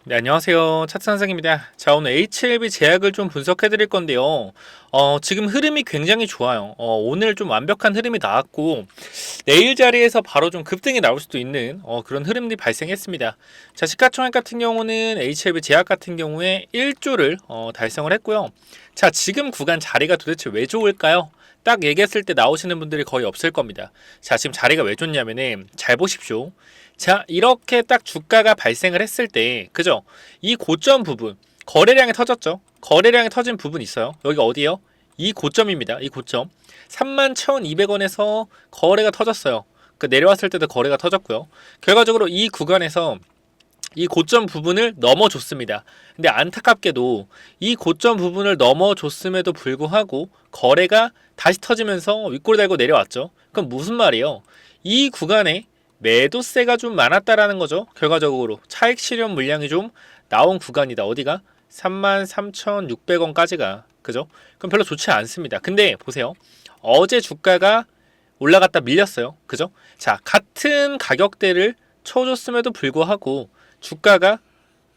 네, 안녕하세요. 차트 선생입니다. 자, 오늘 HLB 제약을 좀 분석해 드릴 건데요. 지금 흐름이 굉장히 좋아요. 오늘 좀 완벽한 흐름이 나왔고, 내일 자리에서 바로 좀 급등이 나올 수도 있는 그런 흐름이 발생했습니다. 자, 시가총액 같은 경우는 HLB 제약 같은 경우에 1조를 달성을 했고요. 자, 지금 구간 자리가 도대체 왜 좋을까요? 딱 얘기했을 때 나오시는 분들이 거의 없을 겁니다. 자, 지금 자리가 왜 좋냐면은 잘 보십시오. 자, 이렇게 딱 주가가 발생을 했을 때, 그죠? 이 고점 부분, 거래량이 터졌죠? 거래량이 터진 부분 있어요. 여기가 어디예요? 이 고점입니다. 이 고점. 31,200원에서 거래가 터졌어요. 그 내려왔을 때도 거래가 터졌고요. 결과적으로 이 구간에서 이 고점 부분을 넘어줬습니다. 근데 안타깝게도 이 고점 부분을 넘어줬음에도 불구하고 거래가 다시 터지면서 윗골 달고 내려왔죠. 그럼 무슨 말이에요? 이 구간에 매도세가 좀 많았다라는 거죠. 결과적으로 차익 실현 물량이 좀 나온 구간이다. 어디가? 33,600원까지가. 그죠? 그럼 별로 좋지 않습니다. 근데 보세요. 어제 주가가 올라갔다 밀렸어요. 그죠? 자, 같은 가격대를 쳐줬음에도 불구하고 주가가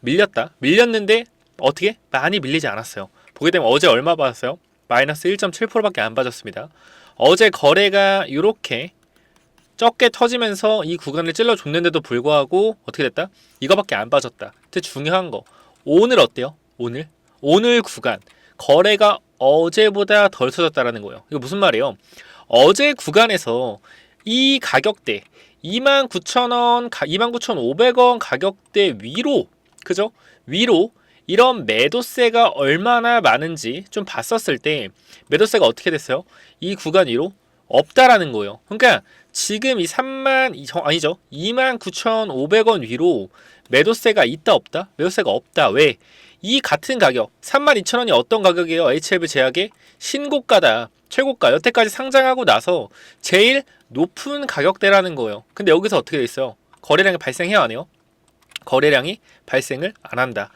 밀렸다. 밀렸는데 어떻게? 많이 밀리지 않았어요. 보게 되면 어제 얼마 받았어요? 마이너스 1.7%밖에 안 빠졌습니다. 어제 거래가 이렇게 적게 터지면서 이 구간을 찔러줬는데도 불구하고 어떻게 됐다? 이거밖에 안 빠졌다. 근데 중요한 거 오늘 어때요? 오늘 구간 거래가 어제보다 덜 터졌다라는 거예요. 이거 무슨 말이에요? 어제 구간에서 이 가격대 29,000원, 29,500원 가격대 위로, 그죠? 위로 이런 매도세가 얼마나 많은지 좀 봤었을 때 매도세가 어떻게 됐어요? 이 구간 위로 없다라는 거예요. 그러니까 지금 이 29,500원 위로 매도세가 있다 없다? 매도세가 없다. 왜? 이 같은 가격 32,000원이 어떤 가격이에요? HLB 제약의 신고가다. 최고가. 여태까지 상장하고 나서 제일 높은 가격대라는 거예요. 근데 여기서 어떻게 돼 있어요? 거래량이 발생해야 하네요. 거래량이 발생을 안 한다.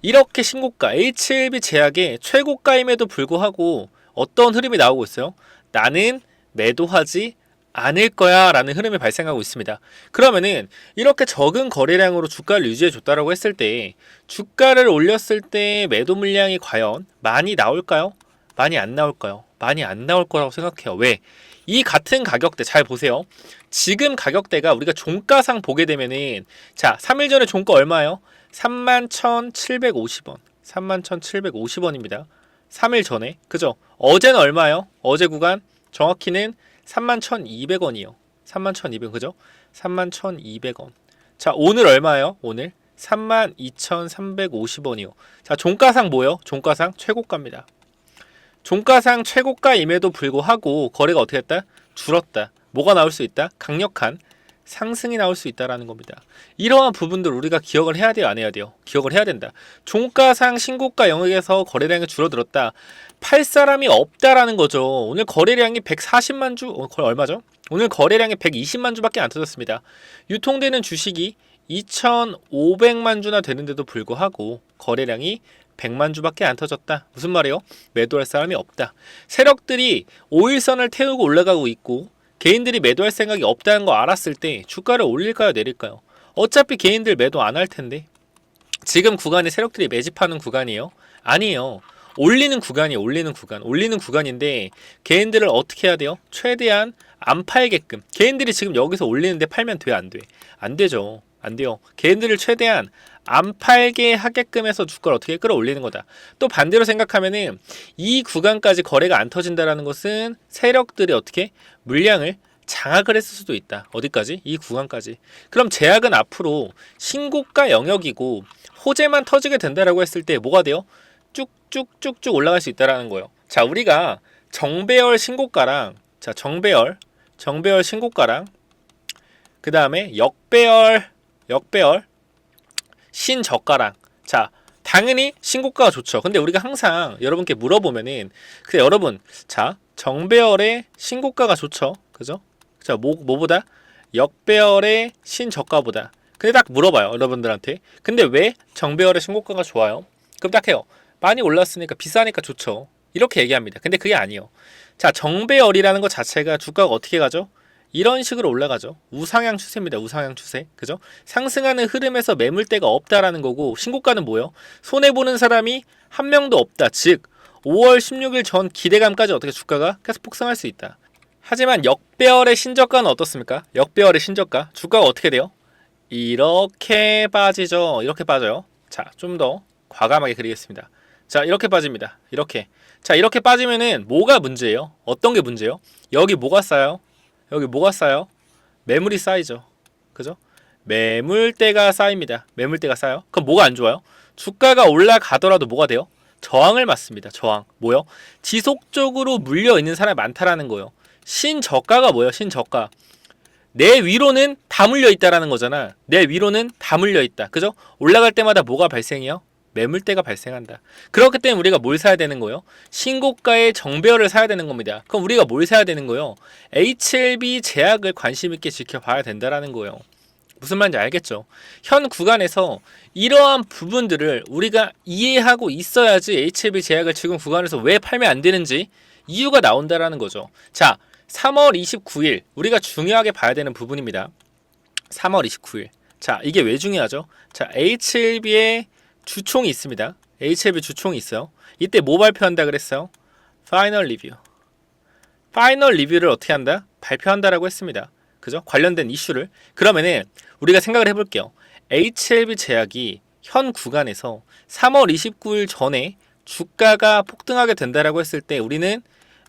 이렇게 신고가 HLB 제약의 최고가임에도 불구하고 어떤 흐름이 나오고 있어요? 나는 매도하지 않을 거야 라는 흐름이 발생하고 있습니다. 그러면은 이렇게 적은 거래량으로 주가를 유지해 줬다라고 했을 때 주가를 올렸을 때 매도 물량이 과연 많이 나올까요? 많이 안 나올까요? 많이 안 나올 거라고 생각해요. 왜? 이 같은 가격대 잘 보세요. 지금 가격대가 우리가 종가상 보게 되면은 자 3일 전에 종가 얼마예요? 31,750원 31,750원입니다. 3일 전에 그죠? 어제는 얼마예요? 어제 구간 정확히는 31,200원이요. 31,200원 그죠? 31,200원. 자, 오늘 얼마예요? 오늘 32,350원이요. 자, 종가상 뭐예요? 종가상 최고가입니다. 종가상 최고가임에도 불구하고 거래가 어떻게 했다? 줄었다. 뭐가 나올 수 있다? 강력한 상승이 나올 수 있다라는 겁니다. 이러한 부분들 우리가 기억을 해야 돼요, 안 해야 돼요? 기억을 해야 된다. 종가상 신고가 영역에서 거래량이 줄어들었다. 팔 사람이 없다라는 거죠. 오늘 거래량이 140만 주, 얼마죠? 오늘 거래량이 120만 주밖에 안 터졌습니다. 유통되는 주식이 2,500만 주나 되는데도 불구하고 거래량이 100만 주밖에 안 터졌다. 무슨 말이에요? 매도할 사람이 없다. 세력들이 5일선을 태우고 올라가고 있고 개인들이 매도할 생각이 없다는 거 알았을 때 주가를 올릴까요, 내릴까요? 어차피 개인들 매도 안 할 텐데. 지금 구간에 세력들이 매집하는 구간이에요? 아니에요. 올리는 구간이에요. 올리는 구간. 올리는 구간인데 개인들을 어떻게 해야 돼요? 최대한 안 팔게끔. 개인들이 지금 여기서 올리는데 팔면 돼, 안 돼? 안 되죠. 안 돼요. 개인들을 최대한 안 팔게 하게끔 해서 주가를 어떻게 끌어올리는 거다. 또 반대로 생각하면은 이 구간까지 거래가 안 터진다라는 것은 세력들이 어떻게 물량을 장악을 했을 수도 있다. 어디까지? 이 구간까지. 그럼 제약은 앞으로 신고가 영역이고 호재만 터지게 된다라고 했을 때 뭐가 돼요? 쭉쭉쭉쭉 올라갈 수 있다라는 거예요. 자, 우리가 정배열 신고가랑 자, 정배열 신고가랑 그 다음에 역배열 신저가랑 자 당연히 신고가가 좋죠. 근데 우리가 항상 여러분께 물어보면은 근데 여러분 자 정배열의 신고가가 좋죠. 그죠? 자 뭐보다 역배열의 신저가보다 근데 딱 물어봐요 여러분들한테. 근데 왜 정배열의 신고가가 좋아요? 그럼 딱 해요. 많이 올랐으니까 비싸니까 좋죠. 이렇게 얘기합니다. 근데 그게 아니에요. 자 정배열이라는 것 자체가 주가가 어떻게 가죠? 이런 식으로 올라가죠. 우상향 추세입니다. 우상향 추세. 그죠? 상승하는 흐름에서 매물대가 없다라는 거고, 신고가는 뭐예요? 손해보는 사람이 한 명도 없다. 즉 5월 16일 전 기대감까지 어떻게 주가가 계속 폭등할 수 있다. 하지만 역배열의 신저가는 어떻습니까? 역배열의 신저가 주가가 어떻게 돼요? 이렇게 빠지죠. 이렇게 빠져요. 자, 좀 더 과감하게 그리겠습니다. 자, 이렇게 빠집니다. 이렇게. 자, 이렇게 빠지면은 뭐가 문제예요? 어떤 게 문제예요? 여기 뭐가 쌓여요? 여기 뭐가 쌓여요? 매물이 쌓이죠. 그죠? 매물대가 쌓입니다. 매물대가 쌓여요. 그럼 뭐가 안 좋아요? 주가가 올라가더라도 뭐가 돼요? 저항을 맞습니다. 저항. 뭐요? 지속적으로 물려 있는 사람이 많다라는 거예요. 신저가가 뭐예요? 신저가. 내 위로는 다 물려 있다라는 거잖아. 내 위로는 다 물려 있다. 그죠? 올라갈 때마다 뭐가 발생해요? 매물대가 발생한다. 그렇기 때문에 우리가 뭘 사야 되는 거예요? 신고가의 정배열을 사야 되는 겁니다. 그럼 우리가 뭘 사야 되는 거예요? HLB 제약을 관심 있게 지켜봐야 된다라는 거예요. 무슨 말인지 알겠죠? 현 구간에서 이러한 부분들을 우리가 이해하고 있어야지 HLB 제약을 지금 구간에서 왜 팔면 안 되는지 이유가 나온다라는 거죠. 자, 3월 29일 우리가 중요하게 봐야 되는 부분입니다. 3월 29일. 자, 이게 왜 중요하죠? 자, HLB의 주총이 있습니다. HLB 주총이 있어요. 이때 뭐 발표한다 그랬어요? 파이널 리뷰. 파이널 리뷰를 어떻게 한다? 발표한다라고 했습니다. 그죠? 관련된 이슈를. 그러면은 우리가 생각을 해볼게요. HLB 제약이 현 구간에서 3월 29일 전에 주가가 폭등하게 된다라고 했을 때 우리는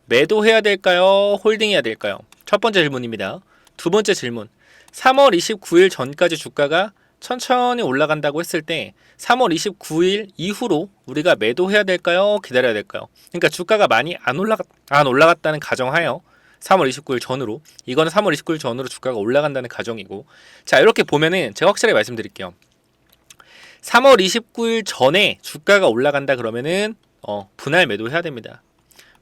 매도해야 될까요? 홀딩해야 될까요? 첫 번째 질문입니다. 두 번째 질문. 3월 29일 전까지 주가가 천천히 올라간다고 했을 때 3월 29일 이후로 우리가 매도해야 될까요? 기다려야 될까요? 그러니까 주가가 많이 안 올라갔다는 가정하여 3월 29일 전으로, 이거는 3월 29일 전으로 주가가 올라간다는 가정이고, 자, 이렇게 보면은 제가 확실하게 말씀드릴게요. 3월 29일 전에 주가가 올라간다 그러면은 분할 매도해야 됩니다.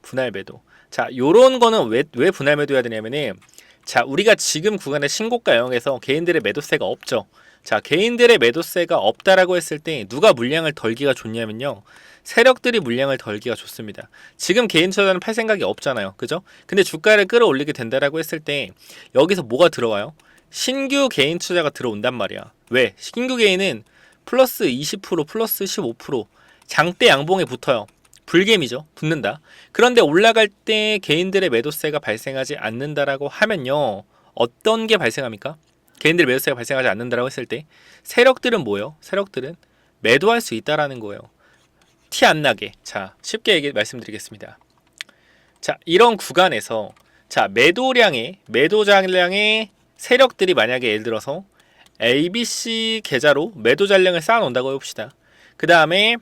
분할 매도. 자, 요런 거는 왜 분할 매도해야 되냐면은, 자, 우리가 지금 구간의 신고가 영역에서 개인들의 매도세가 없죠. 자, 개인들의 매도세가 없다라고 했을 때 누가 물량을 덜기가 좋냐면요, 세력들이 물량을 덜기가 좋습니다. 지금 개인 투자자는 팔 생각이 없잖아요. 그죠? 근데 주가를 끌어올리게 된다라고 했을 때 여기서 뭐가 들어와요? 신규 개인 투자가 들어온단 말이야. 왜? 신규 개인은 플러스 20%, 플러스 15% 장대 양봉에 붙어요. 불개미죠. 붙는다. 그런데 올라갈 때 개인들의 매도세가 발생하지 않는다라고 하면요, 어떤 게 발생합니까? 개인들의 매도세가 발생하지 않는다라고 했을 때 세력들은 뭐예요? 세력들은 매도할 수 있다라는 거예요. 티 안 나게. 자, 쉽게 말씀드리겠습니다. 자, 이런 구간에서 자, 매도장량의 세력들이 만약에 예를 들어서 ABC 계좌로 매도 잔량을 쌓아 놓는다고 해봅시다. 그 다음에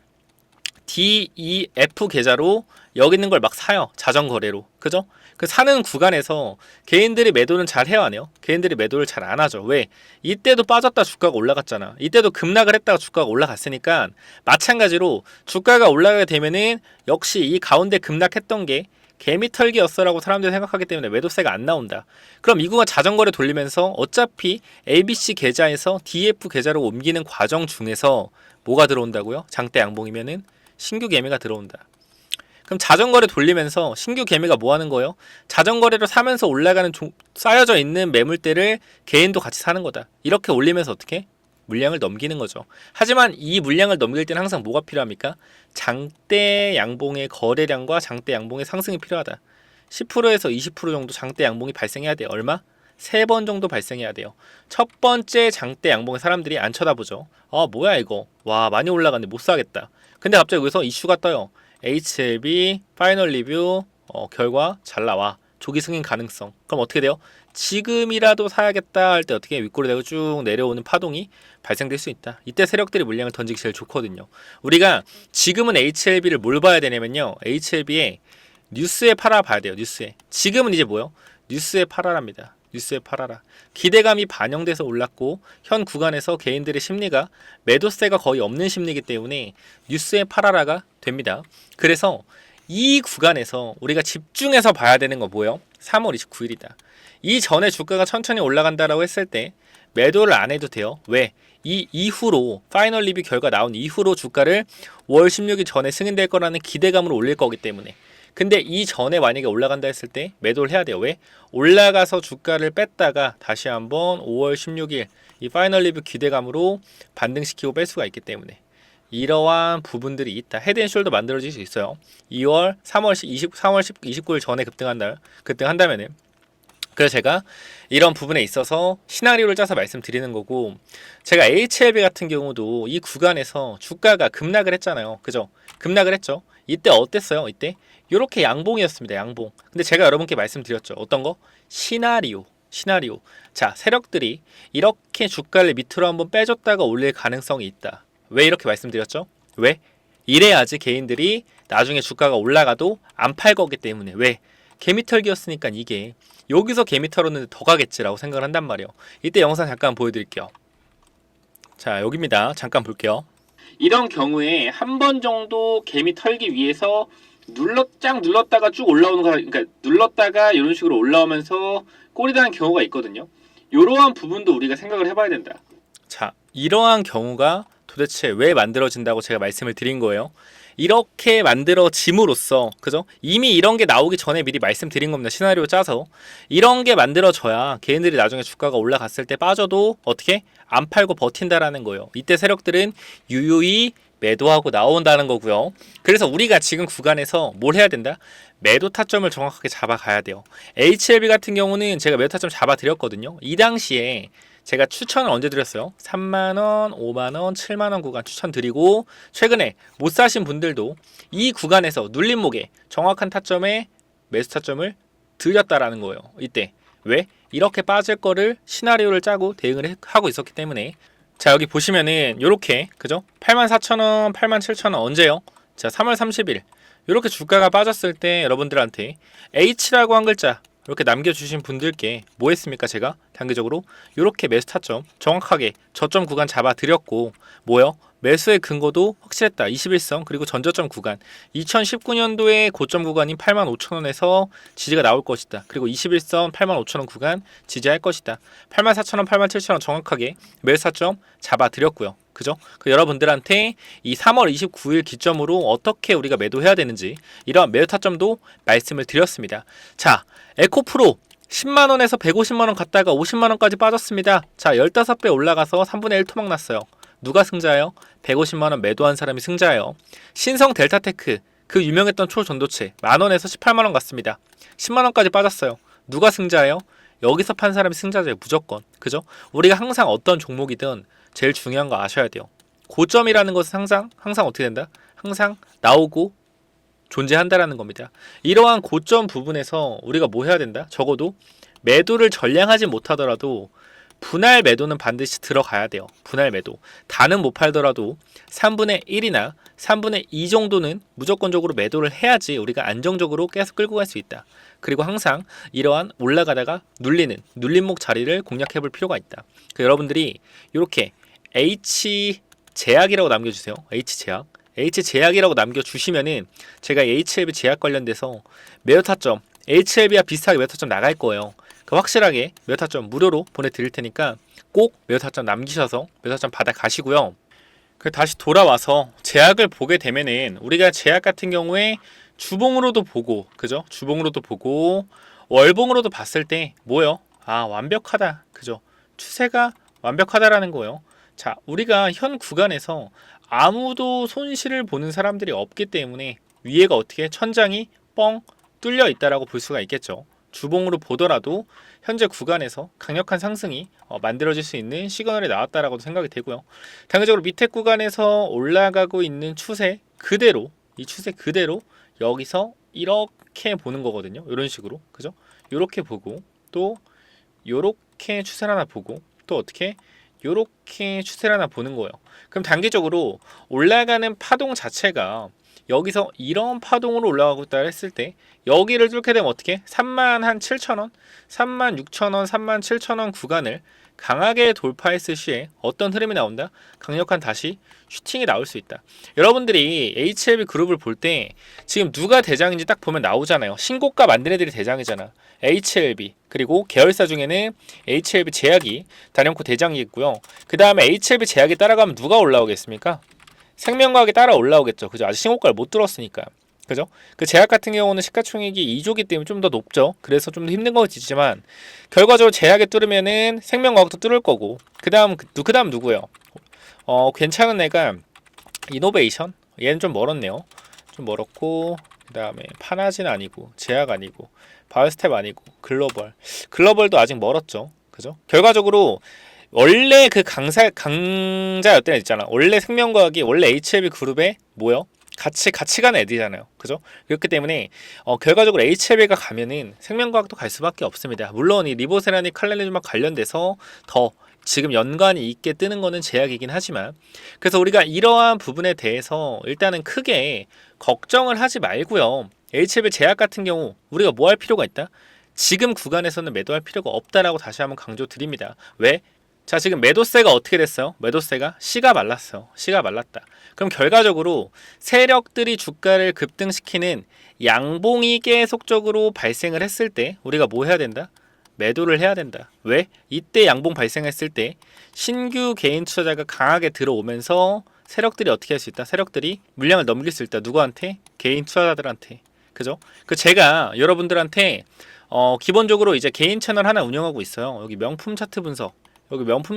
D, E, F 계좌로 여기 있는 걸 막 사요. 자전거래로. 그죠? 그 사는 구간에서 개인들이 매도는 잘 해야 하네요. 개인들이 매도를 잘 안 하죠. 왜? 이때도 빠졌다 주가가 올라갔잖아. 이때도 급락을 했다가 주가가 올라갔으니까 마찬가지로 주가가 올라가게 되면은 역시 이 가운데 급락했던 게 개미털기였어라고 사람들이 생각하기 때문에 매도세가 안 나온다. 그럼 이 구간 자전거래 돌리면서 어차피 ABC 계좌에서 DF 계좌로 옮기는 과정 중에서 뭐가 들어온다고요? 장대 양봉이면은 신규 개미가 들어온다. 그럼 자전거래 돌리면서 신규 개미가 뭐 하는 거예요? 자전거래로 사면서 올라가는 쌓여져 있는 매물대를 개인도 같이 사는 거다. 이렇게 올리면서 어떻게? 물량을 넘기는 거죠. 하지만 이 물량을 넘길 때는 항상 뭐가 필요합니까? 장대 양봉의 거래량과 장대 양봉의 상승이 필요하다. 10%에서 20% 정도 장대 양봉이 발생해야 돼요. 얼마? 3번 정도 발생해야 돼요. 첫 번째 장대 양봉에 사람들이 안 쳐다보죠. 아, 뭐야 이거. 와, 많이 올라갔는데 못 사겠다. 근데 갑자기 여기서 이슈가 떠요. HLB 파이널 리뷰 결과 잘 나와. 조기 승인 가능성. 그럼 어떻게 돼요? 지금이라도 사야겠다 할 때 어떻게 윗골이 되고 쭉 내려오는 파동이 발생될 수 있다. 이때 세력들이 물량을 던지기 제일 좋거든요. 우리가 지금은 HLB를 뭘 봐야 되냐면요, HLB에 뉴스에 팔아봐야 돼요. 뉴스에. 지금은 이제 뭐요? 뉴스에 팔아랍니다. 뉴스에 팔아라. 기대감이 반영돼서 올랐고 현 구간에서 개인들의 심리가 매도세가 거의 없는 심리이기 때문에 뉴스에 팔아라가 됩니다. 그래서 이 구간에서 우리가 집중해서 봐야 되는 거 뭐예요? 3월 29일이다. 이 전에 주가가 천천히 올라간다라고 했을 때 매도를 안 해도 돼요. 왜? 이 이후로 파이널 리뷰 결과 나온 이후로 주가를 5월 16일 전에 승인될 거라는 기대감으로 올릴 거기 때문에. 근데 이전에 만약에 올라간다 했을 때 매도를 해야 돼요. 왜? 올라가서 주가를 뺐다가 다시 한번 5월 16일 이 파이널 리뷰 기대감으로 반등시키고 뺄 수가 있기 때문에 이러한 부분들이 있다. 헤드앤숄더 만들어질 수 있어요. 2월, 3월 29일 전에 급등한다면은. 그래서 제가 이런 부분에 있어서 시나리오를 짜서 말씀드리는 거고, 제가 HLB 같은 경우도 이 구간에서 주가가 급락을 했잖아요. 그죠? 급락을 했죠. 이때 어땠어요? 이때 이렇게 양봉이었습니다. 양봉. 근데 제가 여러분께 말씀드렸죠. 어떤 거? 시나리오. 자, 세력들이 이렇게 주가를 밑으로 한번 빼줬다가 올릴 가능성이 있다. 왜 이렇게 말씀드렸죠? 왜? 이래야지 개인들이 나중에 주가가 올라가도 안 팔 거기 때문에. 왜? 개미털기였으니까 이게 여기서 개미털었는데 더 가겠지라고 생각을 한단 말이에요. 이때 영상 잠깐 보여드릴게요. 자, 여기입니다. 잠깐 볼게요. 이런 경우에 한 번 정도 개미 털기 위해서 눌렀다가 쭉 올라오는 거, 그러니까 눌렀다가 이런 식으로 올라오면서 꼴이 나는 경우가 있거든요. 이러한 부분도 우리가 생각을 해봐야 된다. 자, 이러한 경우가 도대체 왜 만들어진다고 제가 말씀을 드린 거예요. 이렇게 만들어짐으로써, 그죠? 이미 이런 게 나오기 전에 미리 말씀드린 겁니다. 시나리오 짜서 이런 게 만들어져야 개인들이 나중에 주가가 올라갔을 때 빠져도 어떻게 안 팔고 버틴다라는 거예요. 이때 세력들은 유유히 매도하고 나온다는 거고요. 그래서 우리가 지금 구간에서 뭘 해야 된다? 매도 타점을 정확하게 잡아가야 돼요. HLB 같은 경우는 제가 매도 타점 잡아드렸거든요. 이 당시에 제가 추천을 언제 드렸어요? 3만원, 5만원, 7만원 구간 추천드리고, 최근에 못 사신 분들도 이 구간에서 눌림목에 정확한 타점에 매수 타점을 드렸다라는 거예요. 이때 왜? 이렇게 빠질 거를 시나리오를 짜고 대응을 하고 있었기 때문에. 자, 여기 보시면은 요렇게, 그죠? 84,000원, 87,000원 언제요? 자, 3월 30일 이렇게 주가가 빠졌을 때 여러분들한테 H라고 한 글자 이렇게 남겨주신 분들께 뭐 했습니까? 제가 단기적으로 이렇게 매수 타점 정확하게 저점 구간 잡아드렸고, 뭐요? 매수의 근거도 확실했다. 21선 그리고 전저점 구간 2019년도에 고점 구간인 85,000원에서 지지가 나올 것이다. 그리고 21선 85,000원 구간 지지할 것이다. 84,000원, 87,000원 정확하게 매수 타점 잡아드렸고요. 그죠? 그 여러분들한테 이 3월 29일 기점으로 어떻게 우리가 매도해야 되는지 이러한 매도 타점도 말씀을 드렸습니다. 자, 에코프로 10만원에서 150만원 갔다가 50만원까지 빠졌습니다. 자, 15배 올라가서 3분의 1 토막 났어요. 누가 승자예요? 150만원 매도한 사람이 승자예요. 신성 델타테크, 그 유명했던 초전도체 만원에서 18만원 갔습니다. 10만원까지 빠졌어요. 누가 승자예요? 여기서 판 사람이 승자죠. 무조건. 그죠? 우리가 항상 어떤 종목이든 제일 중요한 거 아셔야 돼요. 고점이라는 것은 항상 어떻게 된다? 항상 나오고 존재한다라는 겁니다. 이러한 고점 부분에서 우리가 뭐 해야 된다? 적어도 매도를 전량하지 못하더라도 분할 매도는 반드시 들어가야 돼요. 분할 매도. 다는 못 팔더라도 3분의 1이나 3분의 2 정도는 무조건적으로 매도를 해야지 우리가 안정적으로 계속 끌고 갈 수 있다. 그리고 항상 이러한 올라가다가 눌림목 자리를 공략해 볼 필요가 있다. 여러분들이 이렇게 H제약이라고 남겨주세요. H제약이라고 남겨주시면은 제가 HLB 제약 관련돼서 매도 타점, HLB와 비슷하게 매도 타점 나갈 거예요. 확실하게 매도 타점 무료로 보내드릴 테니까 꼭 매도 타점 남기셔서 매도 타점 받아 가시고요. 다시 돌아와서 제약을 보게 되면은 우리가 제약 같은 경우에 주봉으로도 보고, 그죠? 주봉으로도 보고 월봉으로도 봤을 때 뭐요? 아, 완벽하다, 그죠? 추세가 완벽하다라는 거예요. 자, 우리가 현 구간에서 아무도 손실을 보는 사람들이 없기 때문에 위에가 어떻게 천장이 뻥 뚫려 있다라고 볼 수가 있겠죠. 주봉으로 보더라도 현재 구간에서 강력한 상승이 만들어질 수 있는 시그널이 나왔다라고 생각이 되고요. 단기적으로 밑에 구간에서 올라가고 있는 추세 그대로, 이 추세 그대로 여기서 이렇게 보는 거거든요. 이런 식으로, 그죠? 이렇게 보고 또 이렇게 추세를 하나 보고 또 어떻게 이렇게 추세를 하나 보는 거예요. 그럼 단기적으로 올라가는 파동 자체가 여기서 이런 파동으로 올라가고 있다 했을 때 여기를 뚫게 되면 어떻게? 37,000원, 36,000원, 37,000원 구간을 강하게 돌파했을 시에 어떤 흐름이 나온다? 강력한 다시 슈팅이 나올 수 있다. 여러분들이 HLB 그룹을 볼 때 지금 누가 대장인지 딱 보면 나오잖아요. 신고가 만든 애들이 대장이잖아. HLB, 그리고 계열사 중에는 HLB 제약이 단연코 대장이 있고요. 그 다음에 HLB 제약이 따라가면 누가 올라오겠습니까? 생명과학이 따라 올라오겠죠. 그죠? 아직 신고가를 못 들었으니까. 그죠? 그 제약 같은 경우는 시가총액이 2조기 때문에 좀 더 높죠. 그래서 좀 더 힘든 거지만 결과적으로 제약에 뚫으면은 생명과학도 뚫을 거고 그다음 누구요? 괜찮은 애가 이노베이션? 얘는 좀 멀었네요. 좀 멀었고 그다음에 파나진 아니고 제약 아니고 바이오스텝 아니고 글로벌도 아직 멀었죠. 그죠? 결과적으로 원래 그 강자였던 애 있잖아. 원래 생명과학이 원래 HLB 그룹에 뭐요? 같이 가는 애들이잖아요. 그죠? 그렇기 때문에 결과적으로 HLB가 가면은 생명과학도 갈 수밖에 없습니다. 물론 이 리보세라니 칼라리즘과 관련돼서 더 지금 연관이 있게 뜨는 거는 제약이긴 하지만 그래서 우리가 이러한 부분에 대해서 일단은 크게 걱정을 하지 말고요. HLB 제약 같은 경우 우리가 뭐 할 필요가 있다? 지금 구간에서는 매도할 필요가 없다라고 다시 한번 강조드립니다. 왜? 자, 지금 매도세가 어떻게 됐어요? 매도세가 씨가 말랐어요. 씨가 말랐다. 그럼 결과적으로 세력들이 주가를 급등시키는 양봉이 계속적으로 발생을 했을 때 우리가 뭐 해야 된다? 매도를 해야 된다. 왜? 이때 양봉 발생했을 때 신규 개인 투자자가 강하게 들어오면서 세력들이 어떻게 할 수 있다? 세력들이 물량을 넘길 수 있다. 누구한테? 개인 투자자들한테. 그죠? 그 제가 여러분들한테 기본적으로 이제 개인 채널 하나 운영하고 있어요. 여기 명품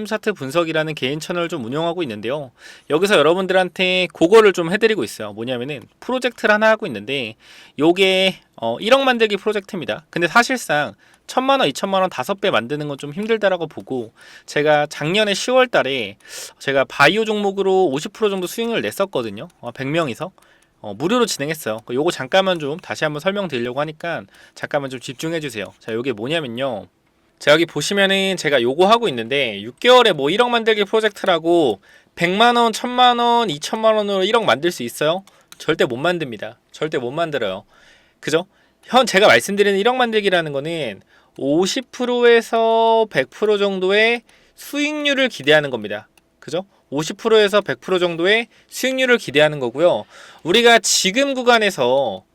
차트 분석이라는 개인 채널을 좀 운영하고 있는데요. 여기서 여러분들한테 그거를 좀 해드리고 있어요. 뭐냐면은 프로젝트를 하나 하고 있는데 요게 1억 만들기 프로젝트입니다. 근데 사실상 1000만원, 2000만원 5배 만드는 건 좀 힘들다라고 보고 제가 작년에 10월 달에 제가 바이오 종목으로 50% 정도 수익을 냈었거든요. 100명이서. 무료로 진행했어요. 요거 잠깐만 좀 다시 한번 설명드리려고 하니까 잠깐만 좀 집중해 주세요. 자, 요게 뭐냐면요. 자, 여기 보시면은 제가 요거 하고 있는데 6개월에 뭐 1억 만들기 프로젝트라고 100만원, 1000만원, 2000만원으로 1억 만들 수 있어요? 절대 못 만듭니다. 절대 못 만들어요. 그죠? 제가 말씀드리는 1억 만들기라는 거는 50%에서 100% 정도의 수익률을 기대하는 겁니다. 그죠? 50%에서 100% 정도의 수익률을 기대하는 거고요. 우리가 지금 구간에서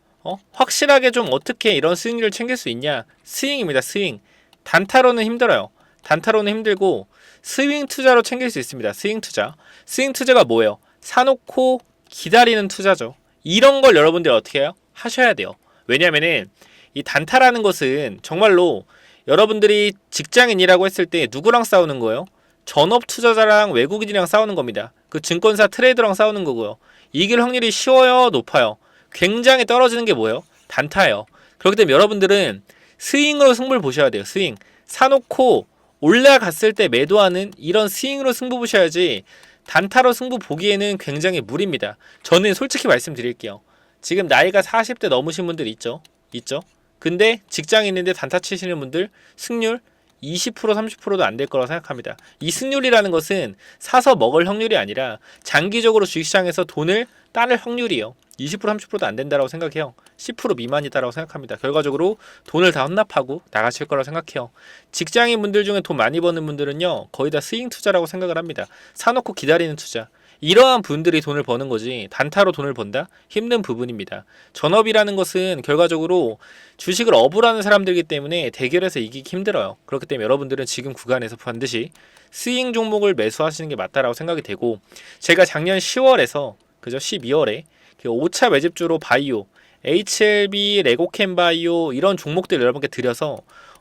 확실하게 좀 어떻게 이런 수익률을 챙길 수 있냐? 스윙입니다. 스윙. 단타로는 힘들어요. 단타로는 힘들고 스윙 투자로 챙길 수 있습니다. 스윙 투자. 스윙 투자가 뭐예요? 사놓고 기다리는 투자죠. 이런 걸 여러분들이 어떻게 해요? 하셔야 돼요. 왜냐면은 이 단타라는 것은 정말로 여러분들이 직장인이라고 했을 때 누구랑 싸우는 거예요? 전업 투자자랑 외국인이랑 싸우는 겁니다. 그 증권사 트레이더랑 싸우는 거고요. 이길 확률이 쉬워요? 높아요? 굉장히 떨어지는 게 뭐예요? 단타예요. 그렇기 때문에 여러분들은 스윙으로 승부를 보셔야 돼요. 스윙. 사놓고 올라갔을 때 매도하는 이런 스윙으로 승부 보셔야지 단타로 승부 보기에는 굉장히 무리입니다. 저는 솔직히 말씀드릴게요. 지금 나이가 40대 넘으신 분들 있죠? 있죠? 근데 직장인인데 단타 치시는 분들 승률 20% 30%도 안 될 거라고 생각합니다. 이 승률이라는 것은 사서 먹을 확률이 아니라 장기적으로 주식시장에서 돈을 따낼 확률이에요. 20% 30%도 안 된다고 생각해요. 10% 미만이다라고 생각합니다. 결과적으로 돈을 다 헌납하고 나가실 거라고 생각해요. 직장인 분들 중에 돈 많이 버는 분들은요, 거의 다 스윙 투자라고 생각을 합니다. 사놓고 기다리는 투자. 이러한 분들이 돈을 버는 거지 단타로 돈을 번다? 힘든 부분입니다. 전업이라는 것은 결과적으로 주식을 업으로 하는 사람들이기 때문에 대결에서 이기기 힘들어요. 그렇기 때문에 여러분들은 지금 구간에서 반드시 스윙 종목을 매수하시는 게 맞다라고 생각이 되고, 제가 작년 10월에서 그죠? 12월에 5차 매집주로 바이오, HLB, 레고캠 바이오 이런 종목들 여러분께 드려서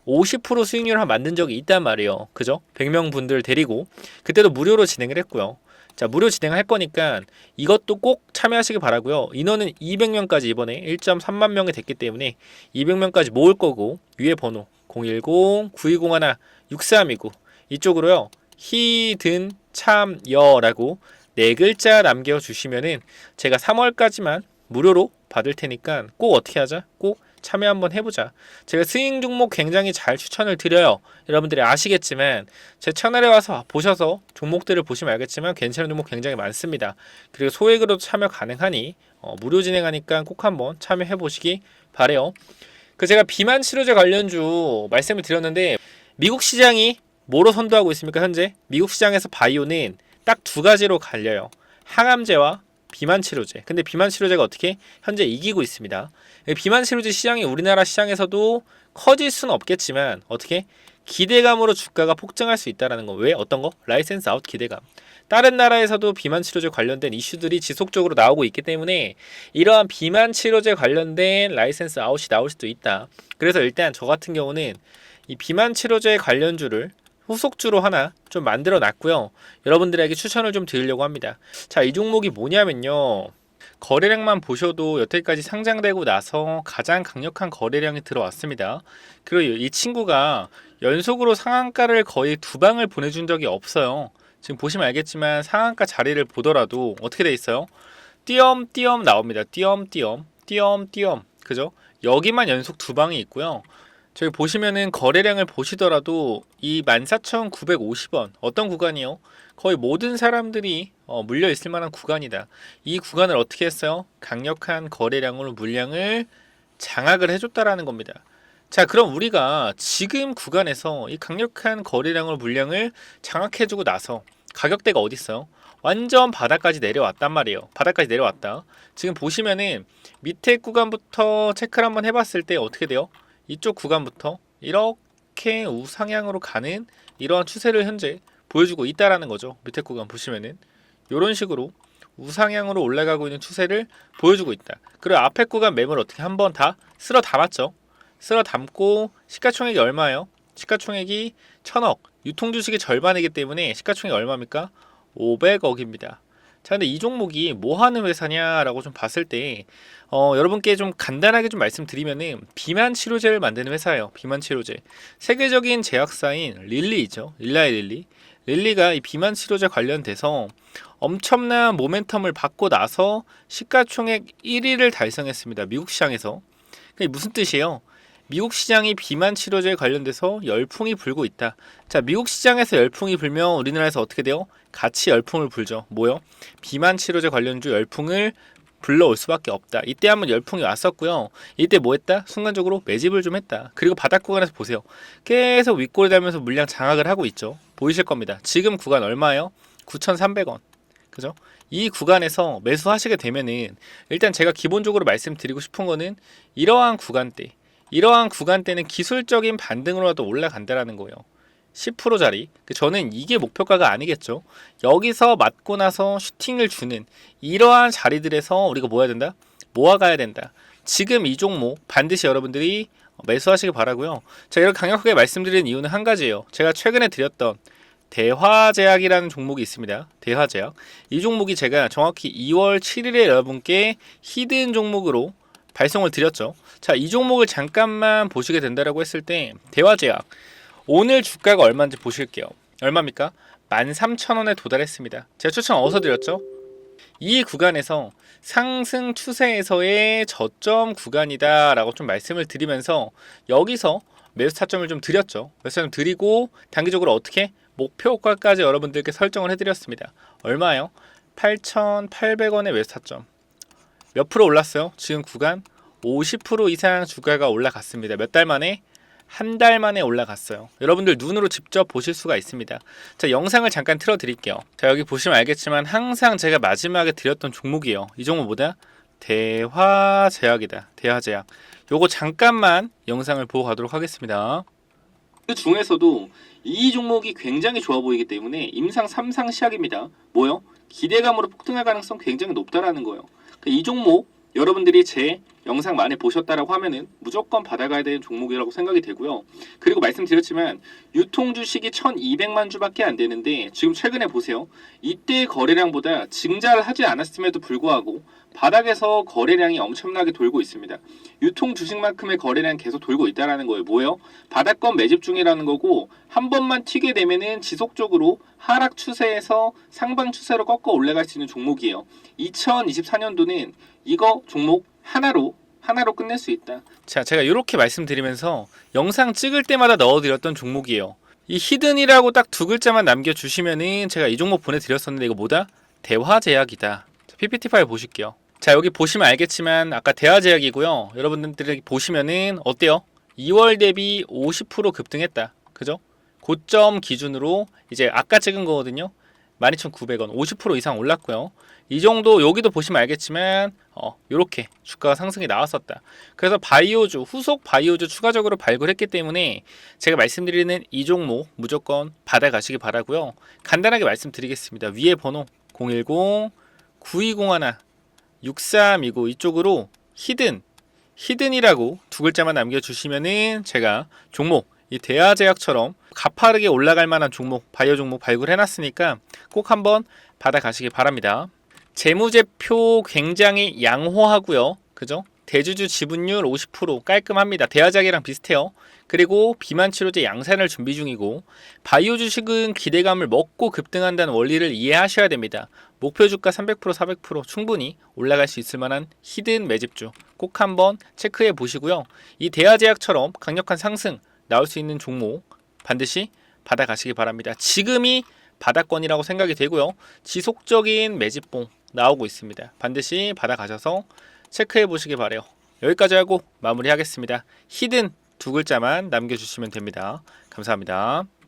50% 수익률을 만든 적이 있단 말이에요. 그죠? 100명 분들 데리고 그때도 무료로 진행을 했고요. 자, 무료 진행할 거니까 이것도 꼭 참여하시기 바라고요. 인원은 200명까지 이번에 1.3만 명이 됐기 때문에 200명까지 모을 거고, 위에 번호 010-9201-6329 이쪽으로요. 히든 참여라고 4글자 남겨주시면은 제가 3월까지만 무료로 받을 테니까 꼭 어떻게 하자? 꼭 참여 한번 해보자. 제가 스윙 종목 굉장히 잘 추천을 드려요. 여러분들이 아시겠지만 제 채널에 와서 보셔서 종목들을 보시면 알겠지만 괜찮은 종목 굉장히 많습니다. 그리고 소액으로도 참여 가능하니 무료 진행하니까 꼭 한번 참여해 보시기 바래요. 그 제가 비만 치료제 관련주 말씀을 드렸는데 미국 시장이 뭐로 선도하고 있습니까? 현재 미국 시장에서 바이오는 딱 두 가지로 갈려요. 항암제와 비만 치료제. 근데 비만 치료제가 어떻게 현재 이기고 있습니다. 비만 치료제 시장이 우리나라 시장에서도 커질 수는 없겠지만 어떻게 기대감으로 주가가 폭증할 수 있다라는 거. 왜? 어떤 거? 라이센스 아웃 기대감. 다른 나라에서도 비만 치료제 관련된 이슈들이 지속적으로 나오고 있기 때문에 이러한 비만 치료제 관련된 라이센스 아웃이 나올 수도 있다. 그래서 일단 저 같은 경우는 이 비만 치료제 관련주를 후속주로 하나 좀 만들어 놨고요. 여러분들에게 추천을 좀 드리려고 합니다. 자, 이 종목이 뭐냐면요. 거래량만 보셔도 여태까지 상장되고 나서 가장 강력한 거래량이 들어왔습니다. 그리고 이 친구가 연속으로 상한가를 거의 두 방을 보내준 적이 없어요. 지금 보시면 알겠지만 상한가 자리를 보더라도 어떻게 돼 있어요? 띄엄띄엄 나옵니다. 띄엄띄엄 띄엄띄엄 그죠? 여기만 연속 두 방이 있고요. 저기 보시면은 거래량을 보시더라도 이 14,950원 어떤 구간이요? 거의 모든 사람들이 물려 있을 만한 구간이다. 이 구간을 어떻게 했어요? 강력한 거래량으로 물량을 장악을 해줬다라는 겁니다. 자, 그럼 우리가 지금 구간에서 이 강력한 거래량으로 물량을 장악해주고 나서 가격대가 어디 있어요? 완전 바닥까지 내려왔단 말이에요. 바닥까지 내려왔다. 지금 보시면은 밑에 구간부터 체크를 한번 해봤을 때 어떻게 돼요? 이쪽 구간부터 이렇게 우상향으로 가는 이러한 추세를 현재 보여주고 있다라는 거죠. 밑에 구간 보시면은 이런 식으로 우상향으로 올라가고 있는 추세를 보여주고 있다. 그리고 앞에 구간 매물 어떻게 한번 다 쓸어 담았죠. 쓸어 담고 시가총액이 얼마예요? 시가총액이 1000억. 유통주식의 절반이기 때문에 시가총액이 얼마입니까? 500억입니다. 자, 근데 이 종목이 뭐 하는 회사냐라고 좀 봤을 때 여러분께 좀 간단하게 좀 말씀드리면은 비만 치료제를 만드는 회사예요. 비만 치료제. 세계적인 제약사인 릴리죠. 릴라의 릴리. 릴리가 이 비만 치료제 관련돼서 엄청난 모멘텀을 받고 나서 시가총액 1위를 달성했습니다. 미국 시장에서. 그게 무슨 뜻이에요? 미국 시장이 비만 치료제에 관련돼서 열풍이 불고 있다. 자, 미국 시장에서 열풍이 불면 우리나라에서 어떻게 돼요? 같이 열풍을 불죠. 뭐요? 비만 치료제 관련주 열풍을 불러올 수밖에 없다. 이때 한번 열풍이 왔었고요. 이때 뭐 했다? 순간적으로 매집을 좀 했다. 그리고 바닥 구간에서 보세요. 계속 윗골이 달면서 물량 장악을 하고 있죠. 보이실 겁니다. 지금 구간 얼마예요? 9,300원. 그죠? 이 구간에서 매수하시게 되면은 일단 제가 기본적으로 말씀드리고 싶은 거는 이러한 구간대는 기술적인 반등으로라도 올라간다라는 거예요. 10%짜리. 저는 이게 목표가가 아니겠죠. 여기서 맞고 나서 슈팅을 주는 이러한 자리들에서 우리가 뭐 해야 된다? 모아가야 된다. 지금 이 종목 반드시 여러분들이 매수하시길 바라고요. 제가 이렇게 강력하게 말씀드리는 이유는 한 가지예요. 제가 최근에 드렸던 대화제약이라는 종목이 있습니다. 대화제약. 이 종목이 제가 정확히 2월 7일에 여러분께 히든 종목으로 발송을 드렸죠. 자, 이 종목을 잠깐만 보시게 된다라고 했을 때 대화제약 오늘 주가가 얼마인지 보실게요. 얼마입니까? 13,000원에 도달했습니다. 제가 추천 어디서 드렸죠? 이 구간에서 상승 추세에서의 저점 구간이다 라고 좀 말씀을 드리면서 여기서 매수 타점을 좀 드렸죠. 매수 타점 드리고 단기적으로 어떻게? 목표가까지 여러분들께 설정을 해드렸습니다. 얼마예요? 8,800원의 매수 타점. 몇 프로 올랐어요? 지금 구간 50% 이상 주가가 올라갔습니다. 몇 달 만에? 한 달 만에 올라갔어요. 여러분들 눈으로 직접 보실 수가 있습니다. 자, 영상을 잠깐 틀어 드릴게요. 자, 여기 보시면 알겠지만 항상 제가 마지막에 드렸던 종목이에요. 이 종목 뭐다? 대화제약이다. 대화제약. 요거 잠깐만 영상을 보고 가도록 하겠습니다. 그 중에서도 이 종목이 굉장히 좋아 보이기 때문에 임상 3상 시작입니다. 뭐요? 기대감으로 폭등할 가능성 굉장히 높다라는 거예요. 이 종목 여러분들이 제 영상 많이 보셨다라고 하면은 무조건 받아가야 되는 종목이라고 생각이 되고요. 그리고 말씀드렸지만 유통 주식이 1,200만 주밖에 안 되는데 지금 최근에 보세요. 이때 거래량보다 증자를 하지 않았음에도 불구하고 바닥에서 거래량이 엄청나게 돌고 있습니다. 유통 주식만큼의 거래량 계속 돌고 있다라는 거예요. 뭐예요? 바닥권 매집 중이라는 거고 한 번만 튀게 되면은 지속적으로 하락 추세에서 상방 추세로 꺾어 올라갈 수 있는 종목이에요. 2024년도는 이거 종목 하나로 끝낼 수 있다. 자, 제가 이렇게 말씀드리면서 영상 찍을 때마다 넣어드렸던 종목이에요. 이 히든이라고 딱 두 글자만 남겨주시면은 제가 이 종목 보내드렸었는데 이거 뭐다? 대화제약이다. PPT 파일 보실게요. 자, 여기 보시면 알겠지만 아까 대화제약이고요. 여러분들이 보시면은 어때요? 2월 대비 50% 급등했다. 그죠? 고점 기준으로 이제 아까 찍은 거거든요. 12,900원 50% 이상 올랐고요. 이 정도 여기도 보시면 알겠지만 이렇게 주가가 상승이 나왔었다. 그래서 바이오주 후속 바이오주 추가적으로 발굴했기 때문에 제가 말씀드리는 이 종목 무조건 받아가시기 바라고요. 간단하게 말씀드리겠습니다. 위에 번호 010-9201-6329 이쪽으로 히든이라고 두 글자만 남겨주시면은 제가 종목 이 대하제약처럼 가파르게 올라갈 만한 종목 바이오 종목 발굴해놨으니까 꼭 한번 받아가시기 바랍니다. 재무제표 굉장히 양호하고요. 그죠? 대주주 지분율 50% 깔끔합니다. 대하작이랑 비슷해요. 그리고 비만치료제 양산을 준비 중이고 바이오 주식은 기대감을 먹고 급등한다는 원리를 이해하셔야 됩니다. 목표 주가 300% 400% 충분히 올라갈 수 있을 만한 히든 매집주 꼭 한번 체크해 보시고요. 이 대하제약처럼 강력한 상승 나올 수 있는 종목 반드시 받아가시기 바랍니다. 지금이 바닥권이라고 생각이 되고요. 지속적인 매집봉 나오고 있습니다. 반드시 받아가셔서 체크해 보시기 바래요. 여기까지 하고 마무리하겠습니다. 히든 두 글자만 남겨주시면 됩니다. 감사합니다.